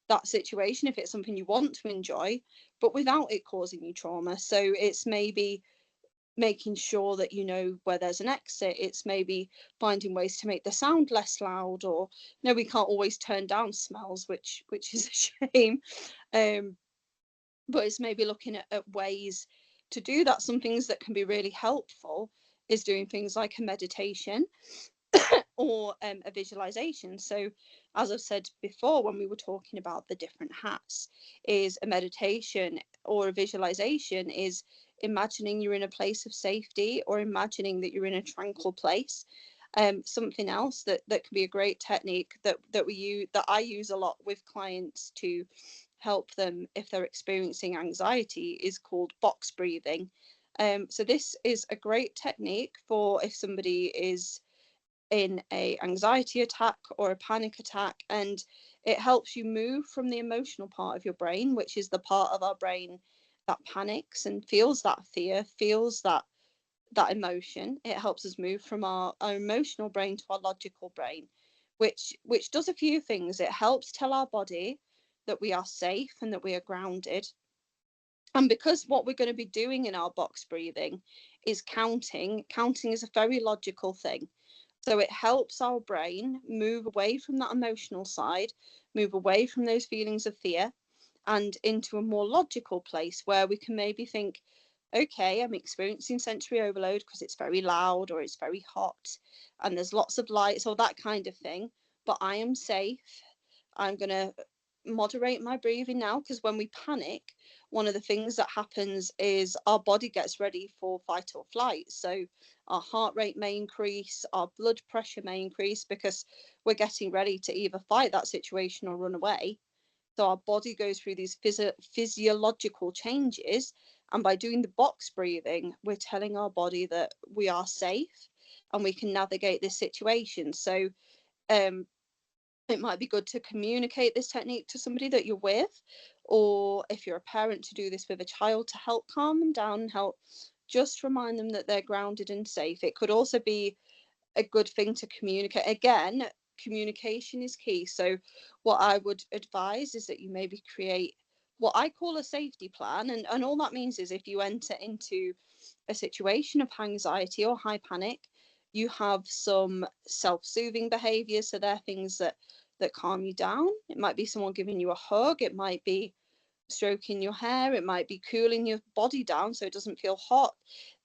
that situation if it's something you want to enjoy, but without it causing you trauma. So it's maybe making sure that you know where there's an exit. It's maybe finding ways to make the sound less loud, or no, we can't always turn down smells, which is a shame. But it's maybe looking at ways to do that. Some things that can be really helpful is doing things like a meditation or a visualization. So as I've said before, when we were talking about the different hats, is a meditation or a visualization is imagining you're in a place of safety, or imagining that you're in a tranquil place. Something else that can be a great technique that I use a lot with clients to help them if they're experiencing anxiety is called box breathing. So this is a great technique for if somebody is in a anxiety attack or a panic attack, and it helps you move from the emotional part of your brain, which is the part of our brain that panics and feels that fear, feels that emotion. It helps us move from our emotional brain to our logical brain, which does a few things. It helps tell our body that we are safe and that we are grounded. And because what we're going to be doing in our box breathing is counting is a very logical thing. So it helps our brain move away from that emotional side, move away from those feelings of fear, and into a more logical place where we can maybe think, okay, I'm experiencing sensory overload because it's very loud or it's very hot and there's lots of lights or that kind of thing, but I am safe. I'm going to moderate my breathing now, because when we panic, one of the things that happens is our body gets ready for fight or flight. So our heart rate may increase, our blood pressure may increase, because we're getting ready to either fight that situation or run away. So our body goes through these physiological changes, and by doing the box breathing, we're telling our body that we are safe and we can navigate this situation. So it might be good to communicate this technique to somebody that you're with, or if you're a parent, to do this with a child to help calm them down and help just remind them that they're grounded and safe. It could also be a good thing to communicate. Again, communication is key. So what I would advise is that you maybe create what I call a safety plan, and all that means is if you enter into a situation of anxiety or high panic, you have some self-soothing behaviors. So they're things that calm you down. It might be someone giving you a hug, it might be stroking your hair, it might be cooling your body down so it doesn't feel hot.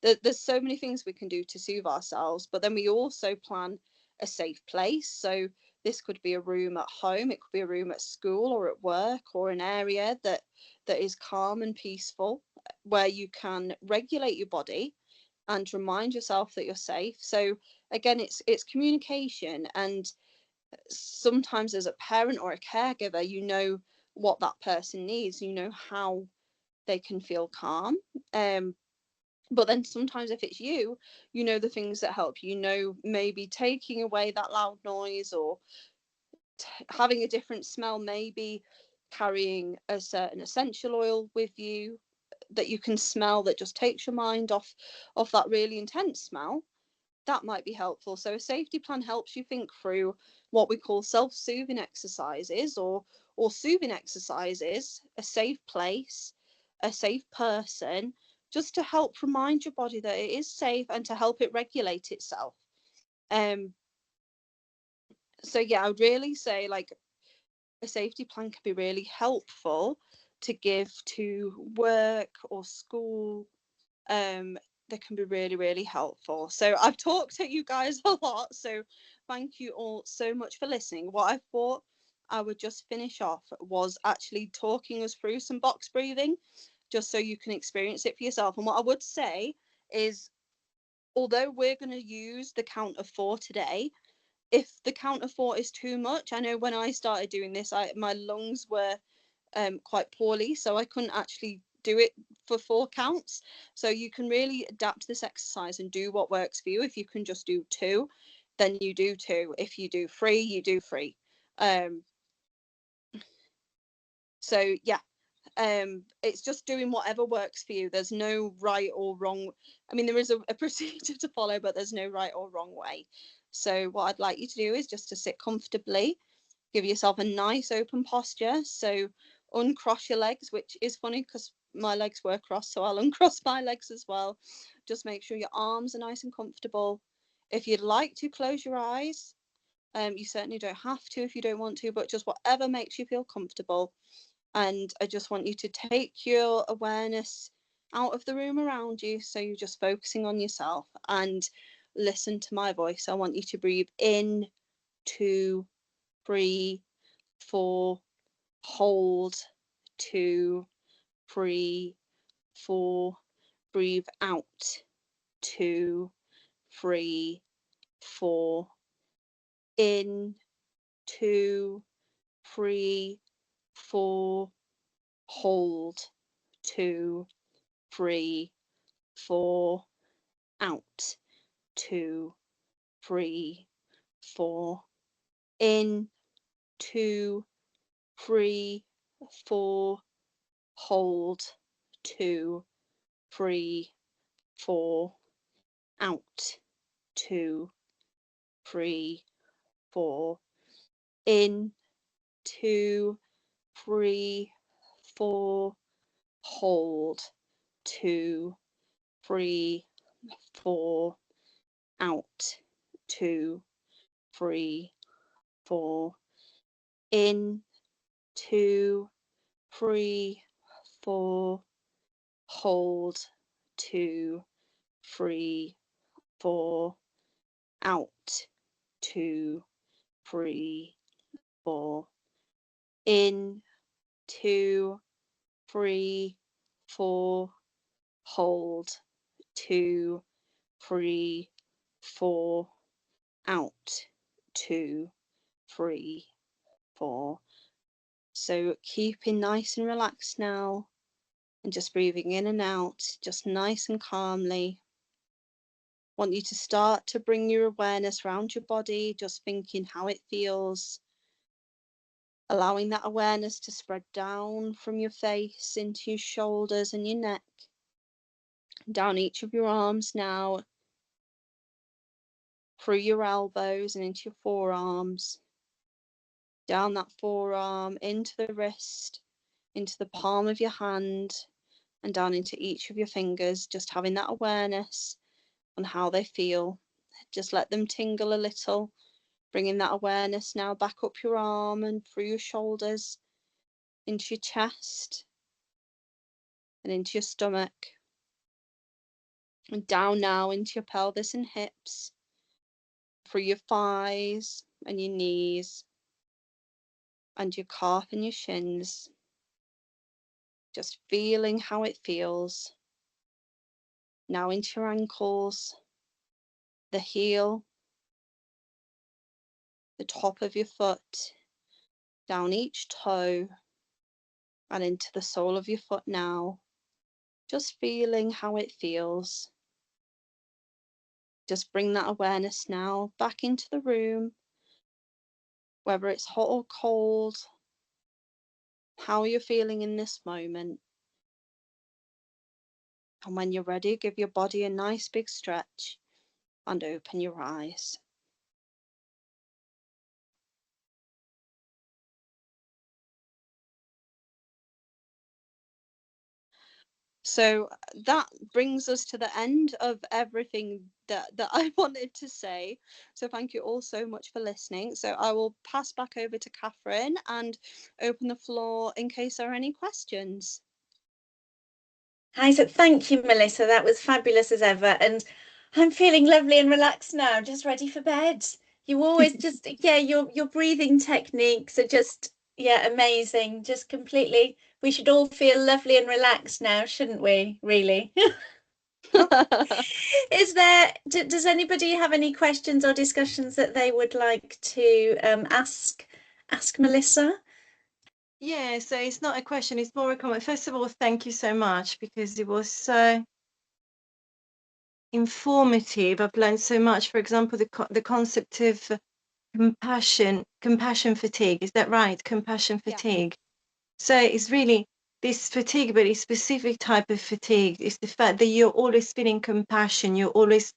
There's so many things we can do to soothe ourselves, but then we also plan a safe place. So this could be a room at home, it could be a room at school or at work, or an area that is calm and peaceful, where you can regulate your body and remind yourself that you're safe. So again, it's communication, and sometimes as a parent or a caregiver, you know what that person needs, you know how they can feel calm. But then sometimes if it's you, you know the things that help, you know, maybe taking away that loud noise, or having a different smell, maybe carrying a certain essential oil with you that you can smell, that just takes your mind off that really intense smell. That might be helpful. So a safety plan helps you think through what we call self-soothing exercises, or soothing exercises, a safe place, a safe person, just to help remind your body that it is safe and to help it regulate itself. Um, so yeah, I would really say, like, a safety plan can be really helpful to give to work or school. That can be really, really helpful. So I've talked to you guys a lot, so thank you all so much for listening. What I thought I would just finish off was actually talking us through some box breathing, just so you can experience it for yourself. And what I would say is, although we're going to use the count of 4 today, if the count of 4 is too much, I know when I started doing this, my lungs were quite poorly, so I couldn't actually do it for 4 counts. So you can really adapt this exercise and do what works for you. If you can just do 2, then you do 2. If you do 3, you do 3. So yeah, it's just doing whatever works for you. There's no right or wrong. I mean, there is a procedure to follow, but there's no right or wrong way. So what I'd like you to do is just to sit comfortably, give yourself a nice open posture. So uncross your legs, which is funny because my legs were crossed, so I'll uncross my legs as well. Just make sure your arms are nice and comfortable. If you'd like to, close your eyes. You certainly don't have to if you don't want to, but just whatever makes you feel comfortable. And I just want you to take your awareness out of the room around you, so you're just focusing on yourself, and listen to my voice. I want you to breathe in, 2, 3, 4, hold, 2, 3, 4, breathe out, 2, 3, 4, in, 2, 3, 4, hold, 2, 3, 4, out, 2, 3, 4, in, 2, 3, 4, hold, 2, 3, 4, out, 2, 3, 4, in, 2, 3, 4, hold, 2, 3, 4, out, 2, 3, 4, in, 2, 3, 4, hold, 2, 3, 4, out, 2, 3, 4, in, 2, 3, 4, hold, 2, 3, 4, out, 2, 3, 4. So keeping nice and relaxed now, and just breathing in and out, just nice and calmly. Want you to start to bring your awareness around your body, just thinking how it feels, allowing that awareness to spread down from your face into your shoulders and your neck, down each of your arms now, through your elbows and into your forearms, down that forearm, into the wrist, into the palm of your hand, and down into each of your fingers, just having that awareness on how they feel. Just let them tingle a little, bringing that awareness now back up your arm and through your shoulders, into your chest and into your stomach, and down now into your pelvis and hips, through your thighs and your knees and your calf and your shins. Just feeling how it feels. Now into your ankles, the heel, the top of your foot, down each toe and into the sole of your foot now. Just feeling how it feels. Just bring that awareness now back into the room, whether it's hot or cold, how you're feeling in this moment. And when you're ready, give your body a nice big stretch and open your eyes. So that brings us to the end of everything that I wanted to say. So thank you all so much for listening. So I will pass back over to Catherine and open the floor in case there are any questions. Hi, so thank you, Melissa. That was fabulous as ever. And I'm feeling lovely and relaxed now, just ready for bed. You always just, yeah, your breathing techniques are just, yeah, amazing. Just completely, we should all feel lovely and relaxed now, shouldn't we? Really? Is there, does anybody have any questions or discussions that they would like to ask Melissa? Yeah, so it's not a question, it's more a comment. First of all, thank you so much because it was so informative. I've learned so much. For example, the concept of compassion fatigue. Is that right? Compassion fatigue. Yeah. So it's really this fatigue, but it's specific type of fatigue. It's the fact that you're always feeling compassion, you're always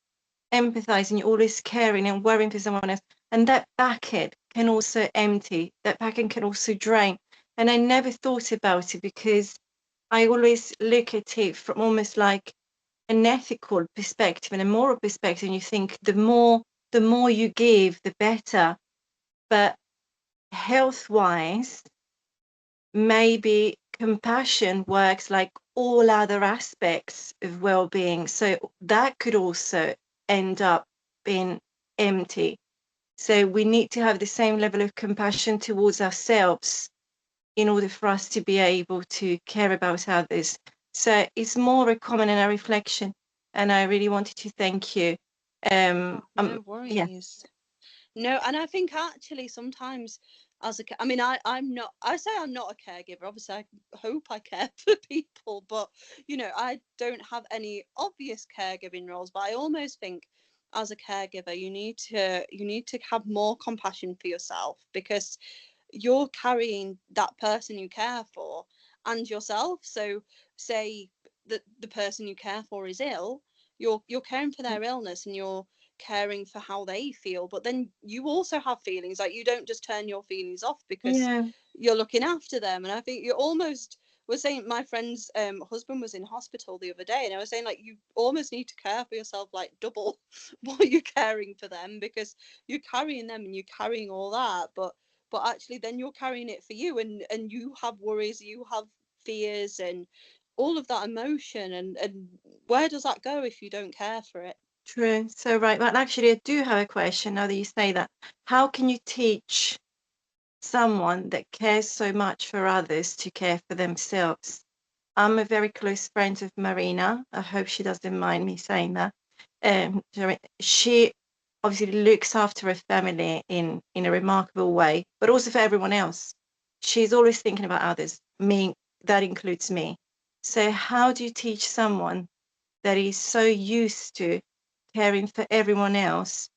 empathizing, you're always caring and worrying for someone else. And that bucket can also empty, that bucket can also drain. And I never thought about it because I always look at it from almost like an ethical perspective and a moral perspective. And you think the more you give, the better. But health-wise, maybe compassion works like all other aspects of well-being. So that could also end up being empty. So we need to have the same level of compassion towards ourselves in order for us to be able to care about others. So it's more a comment and a reflection. And I really wanted to thank you. No worries. Yeah. No, and I think actually sometimes as I mean, I'm not a caregiver. Obviously, I hope I care for people, but you know, I don't have any obvious caregiving roles. But I almost think as a caregiver, you need to have more compassion for yourself because you're carrying that person you care for and yourself. So say that the person you care for is ill, you're caring for their illness and you're caring for how they feel, but then you also have feelings. Like, you don't just turn your feelings off because you're looking after them. And I think you almost was saying, my friend's husband was in hospital the other day, and I was saying, like, you almost need to care for yourself like double what you're caring for them, because you're carrying them and you're carrying all that, but actually then you're carrying it for you, and you have worries, you have fears, and all of that emotion, and where does that go if you don't care for it? True. So right. Well, actually, I do have a question now that you say that. How can you teach someone that cares so much for others to care for themselves. I'm a very close friend of Marina. I hope she doesn't mind me saying that. She obviously looks after her family in a remarkable way, but also for everyone else. She's always thinking about others. Me, that includes me. So how do you teach someone that is so used to caring for everyone else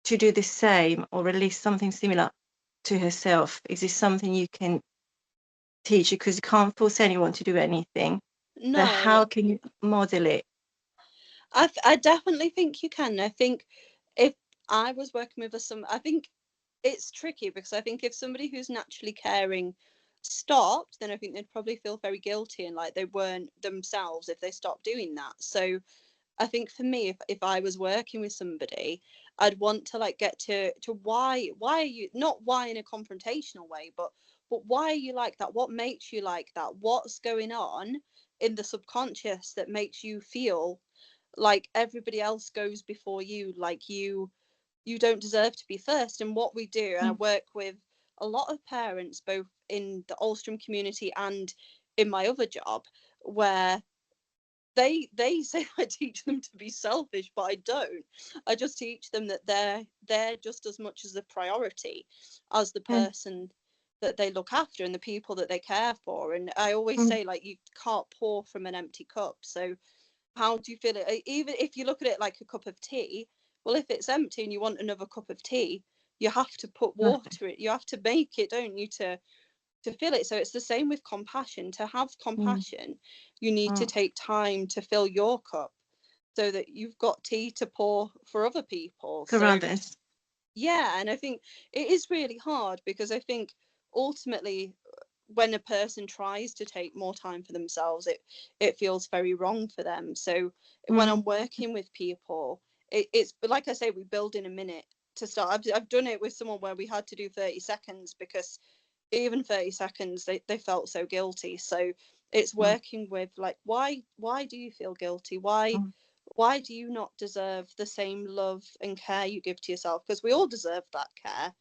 to do the same, or at least something similar to herself? Is this something you can teach? Because you can't force anyone to do anything, but No, how can you model it? I definitely think you can. I think if I was working with I think it's tricky, because I think if somebody who's naturally caring stopped, then I think they'd probably feel very guilty and like they weren't themselves if they stopped doing that. So I think for me, if I was working with somebody, I'd want to like get to why are you, not why in a confrontational way, but why are you like that? What makes you like that? What's going on in the subconscious that makes you feel like everybody else goes before you, like you don't deserve to be first? And what we do, and I work with a lot of parents both in the Alstrom community and in my other job, where they say I teach them to be selfish, but I don't. I just teach them that they're just as much as a priority as the Mm, person that they look after and the people that they care for. And I always mm, say, like, you can't pour from an empty cup. So how do you feel it? Even if you look at it like a cup of tea, well, if it's empty and you want another cup of tea, you have to put lovely. water in. You have to make it, don't you, to feel it. So it's the same with compassion. To have Mm, compassion, you need to mm. take time to fill your cup so that you've got tea to pour for other people. For So others. yeah, and I think it is really hard, because I think ultimately when a person tries to take more time for themselves, it feels very wrong for them. So when Mm, I'm working with people, it's, but like I say, we build in a minute to start. I've done it with someone where we had to do 30 seconds, because even 30 seconds they felt so guilty. So it's mm, working with like, why do you feel guilty? why mm. why do you not deserve the same love and care you give to yourself? Because we all deserve that care,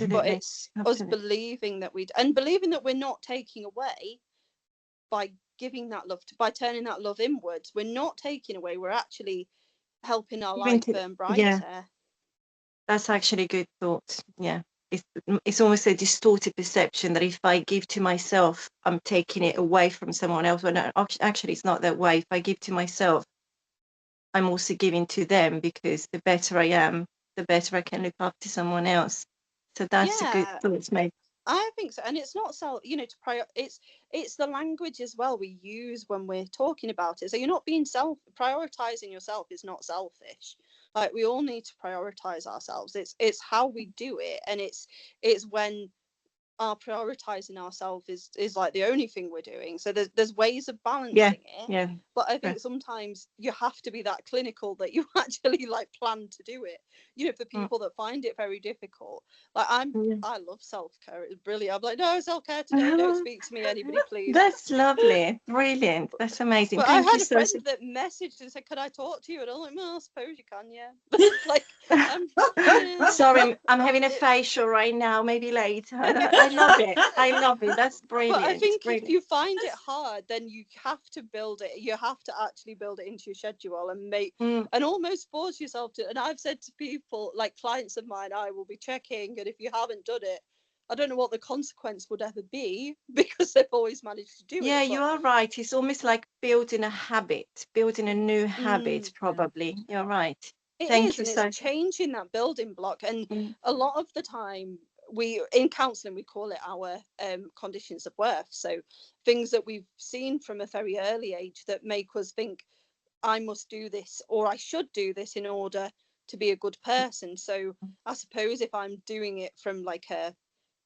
but Absolutely. it's us Absolutely. believing that and believing that we're not taking away by giving that love by turning that love inwards. We're not taking away, we're actually helping our Even light to, burn yeah, brighter. that's actually a good thought. Yeah. It's almost a distorted perception that if I give to myself, I'm taking it away from someone else. When actually, it's not that way. If I give to myself, I'm also giving to them, because the better I am, the better I can look after someone else. So that's a good Yeah, thought, mate. I think so. And it's not to it's the language as well we use when we're talking about it. So you're not being prioritizing yourself is not selfish. Like, we all need to prioritize ourselves. It's how we do it. And it's when our prioritizing ourselves is like the only thing we're doing. So there's ways of Yeah, balancing it, yeah, but I yeah. think sometimes you have to be that clinical that you actually like plan to do it. For Mm, people that find it very difficult, like yeah. I love self-care. It's brilliant. I'm like, no self-care today, don't speak to me, anybody, please. That's lovely. Brilliant. That's amazing. But I Thank you had a so, friend so. that messaged and said, "Can I talk to you?" And I'm like, "Well, I suppose you can, yeah." Like, I'm, yeah. Sorry, I'm having a It, facial right now, maybe later. I love it. I love it. That's but I brilliant. think if Brilliant. you find it hard, then you have to build it. You have to actually build it into your schedule and Mm, almost force yourself to. And I've said to people, like clients of mine, I will be checking, and if you haven't done it, I don't know what the consequence would ever be, because they've always managed to do yeah, it. you But are right. It's almost like building a habit, building a new habit, mm, probably. You're right. it Thank is, you and it's so. changing that building block. And Mm, a lot of the time, we in counselling we call it our conditions of worth. So things that we've seen from a very early age that make us think, I must do this, or I should do this in order to be a good person. So I suppose if I'm doing it from like a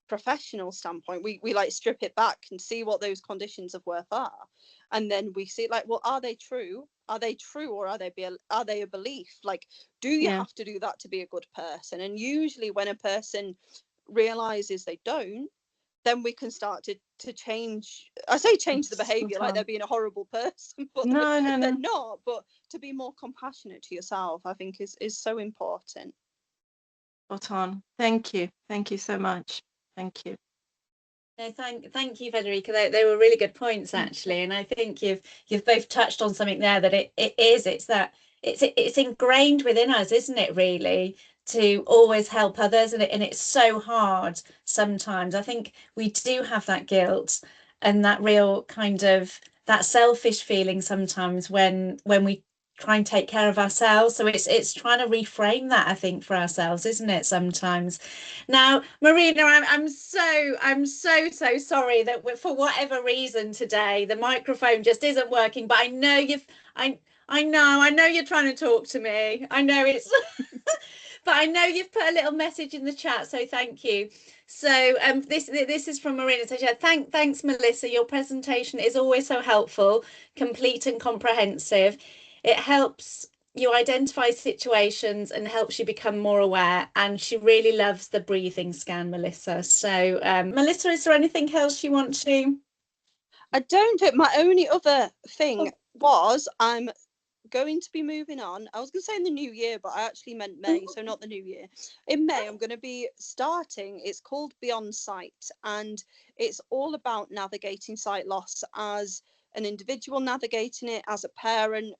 professional standpoint, we like strip it back and see what those conditions of worth are, and then we see, like, well, are they true, or are they a belief? Like, do you yeah, have to do that to be a good person? And usually when a person realizes they don't, then we can start to change. I say change the spot behavior like they're on. being a horrible person, but No, no, they're no. not. But to be more compassionate to yourself, I think is so important. Spot on. Thank you. Thank you so much. Thank you. No, thank you, Federica. They were really good points, actually, and I think you've both touched on something there, that it's ingrained within us, isn't it, really, to always help others, and it's so hard sometimes. I think we do have that guilt and that real kind of that selfish feeling sometimes when we try and take care of ourselves. So it's trying to reframe that, I think, for ourselves, isn't it, sometimes. Now, Marina, I'm so sorry that for whatever reason today the microphone just isn't working. But I know I know you're trying to talk to me. I know it's, but I know you've put a little message in the chat, so thank you. So this is from Marina. So yeah, thanks, Melissa. Your presentation is always so helpful, complete and comprehensive. It helps you identify situations and helps you become more aware, and she really loves the breathing scan, Melissa. So Melissa, is there anything else you want to? I don't think. My only other thing was I'm going to be moving on. I was going to say in the new year, but I actually meant May, so not the new year. In May, I'm going to be starting, it's called Beyond Sight, and it's all about navigating sight loss as an individual, navigating it as a parent,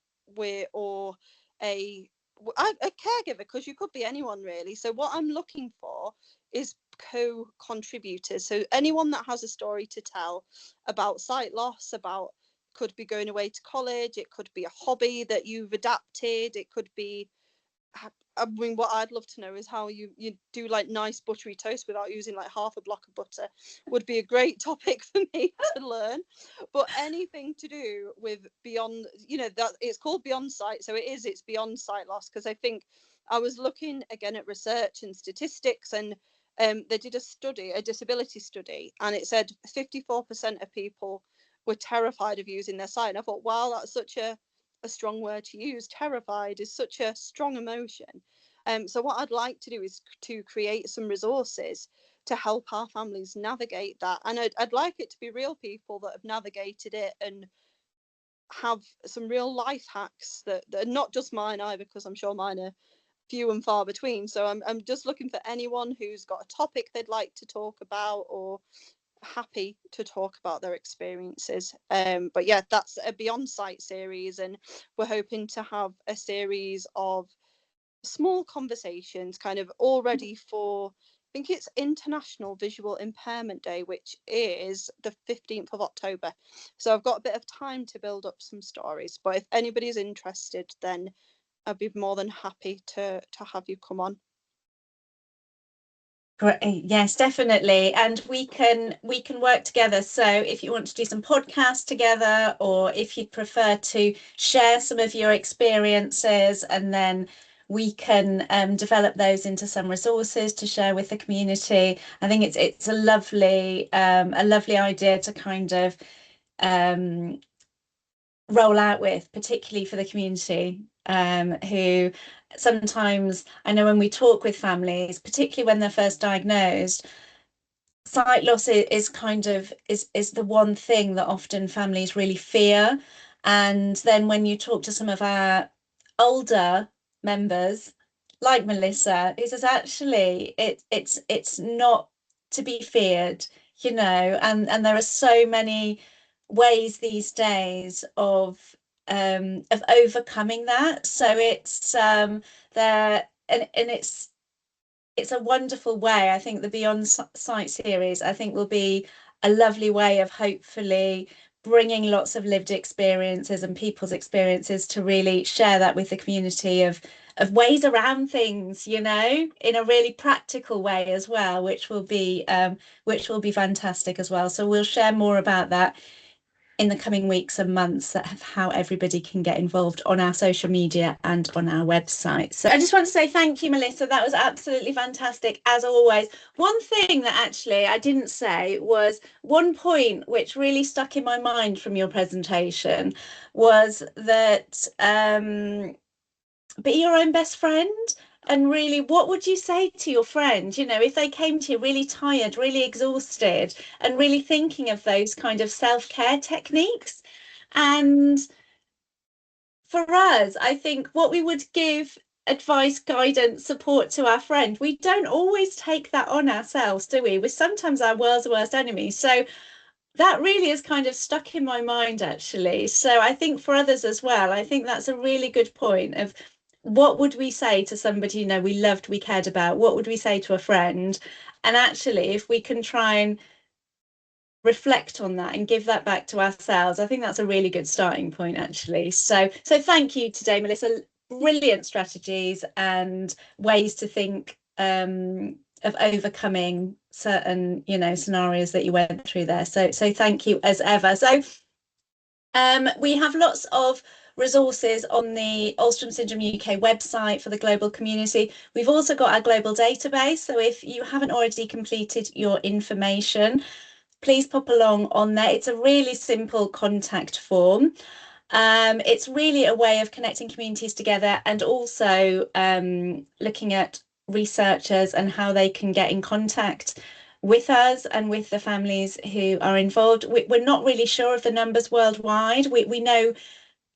or a caregiver, because you could be anyone really. So what I'm looking for is co-contributors, so anyone that has a story to tell about sight loss, about, could be going away to college, it could be a hobby that you've adapted, it could be, I mean, what I'd love to know is how you do like nice buttery toast without using like half a block of butter. Would be a great topic for me to learn. But anything to do with beyond, that it's called Beyond Sight, so it's beyond sight loss, because I think I was looking again at research and statistics, and they did a disability study, and it said 54% of people were terrified of using their sight. And I thought, wow, that's such a strong word to use. Terrified is such a strong emotion. So what I'd like to do is to create some resources to help our families navigate that. And I'd like it to be real people that have navigated it and have some real life hacks that are not just mine either, because I'm sure mine are few and far between. So I'm just looking for anyone who's got a topic they'd like to talk about, or happy to talk about their experiences. But yeah, that's a Beyond Sight series, and we're hoping to have a series of small conversations kind of all ready for, I think it's International Visual Impairment Day, which is the 15th of October. So I've got a bit of time to build up some stories, but if anybody's interested, then I'd be more than happy to have you come on. Great. Yes, definitely. And we can work together. So if you want to do some podcasts together, or if you'd prefer to share some of your experiences, and then we can develop those into some resources to share with the community. I think it's a lovely idea to kind of roll out with, particularly for the community, who sometimes, I know when we talk with families, particularly when they're first diagnosed, sight loss is kind of is the one thing that often families really fear. And then when you talk to some of our older members, like Melissa, who says actually it's not to be feared, and there are so many ways these days of overcoming that. So it's there, and it's a wonderful way. I think the Beyond Sight series, I think, will be a lovely way of hopefully bringing lots of lived experiences and people's experiences to really share that with the community of ways around things, in a really practical way as well, which will be fantastic as well. So we'll share more about that in the coming weeks and months, of how everybody can get involved on our social media and on our website. So I just want to say thank you, Melissa. That was absolutely fantastic, as always. One thing that actually I didn't say was one point which really stuck in my mind from your presentation was that be your own best friend. And really, what would you say to your friend, if they came to you really tired, really exhausted, and really thinking of those kind of self-care techniques? And for us, I think what we would give advice, guidance, support to our friend, we don't always take that on ourselves, do we? We're sometimes our world's worst enemy. So that really is kind of stuck in my mind, actually. So I think for others as well, I think that's a really good point of what would we say to somebody, you know, we loved, we cared about, what would we say to a friend? And actually, if we can try and reflect on that and give that back to ourselves, I think that's a really good starting point, actually. So thank you today, Melissa. Brilliant strategies and ways to think of overcoming certain, you know, scenarios that you went through there. So thank you as ever. So we have lots of resources on the Alström Syndrome UK website for the global community. We've also got our global database. So if you haven't already completed your information, please pop along on there. It's a really simple contact form. It's really a way of connecting communities together and also looking at researchers and how they can get in contact with us and with the families who are involved. We're not really sure of the numbers worldwide. We know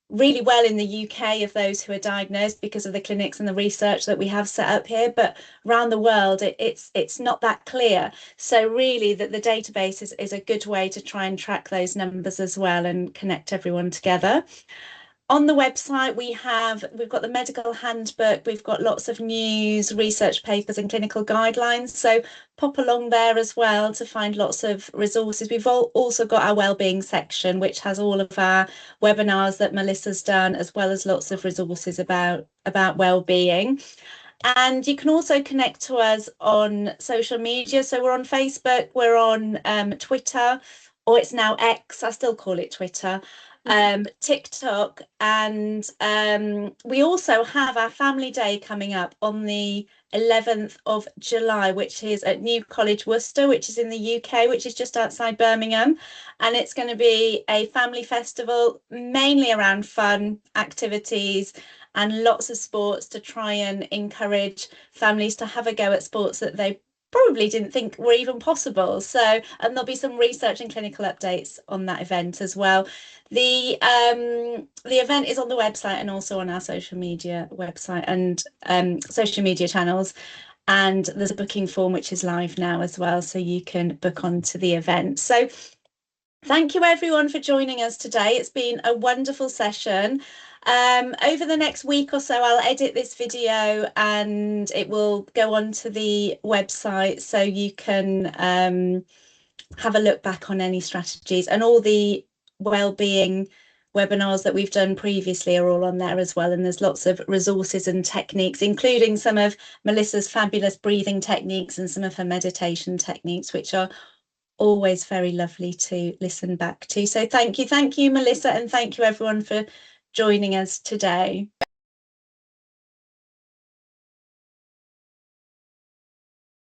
really well in the UK of those who are diagnosed because of the clinics and the research that we have set up here, but around the world it's not that clear. So really that the database is a good way to try and track those numbers as well and connect everyone together. On the website, we've got the medical handbook, we've got lots of news, research papers and clinical guidelines. So pop along there as well to find lots of resources. We've also got our wellbeing section, which has all of our webinars that Melissa's done, as well as lots of resources about wellbeing. And you can also connect to us on social media. So we're on Facebook, we're on Twitter, or it's now X, I still call it Twitter. TikTok, and we also have our family day coming up on the 11th of July, which is at New College Worcester, which is in the UK, which is just outside Birmingham, and it's going to be a family festival mainly around fun activities and lots of sports to try and encourage families to have a go at sports that they probably didn't think were even possible. So, and there'll be some research and clinical updates on that event as well. The event is on the website and also on our social media website and social media channels. And there's a booking form which is live now as well, so you can book onto the event. So thank you everyone for joining us today. It's been a wonderful session. Over the next week or so, I'll edit this video and it will go onto the website so you can have a look back on any strategies, and all the wellbeing webinars that we've done previously are all on there as well. And there's lots of resources and techniques, including some of Melissa's fabulous breathing techniques and some of her meditation techniques, which are always very lovely to listen back to. So thank you, Melissa, and thank you everyone for joining us today.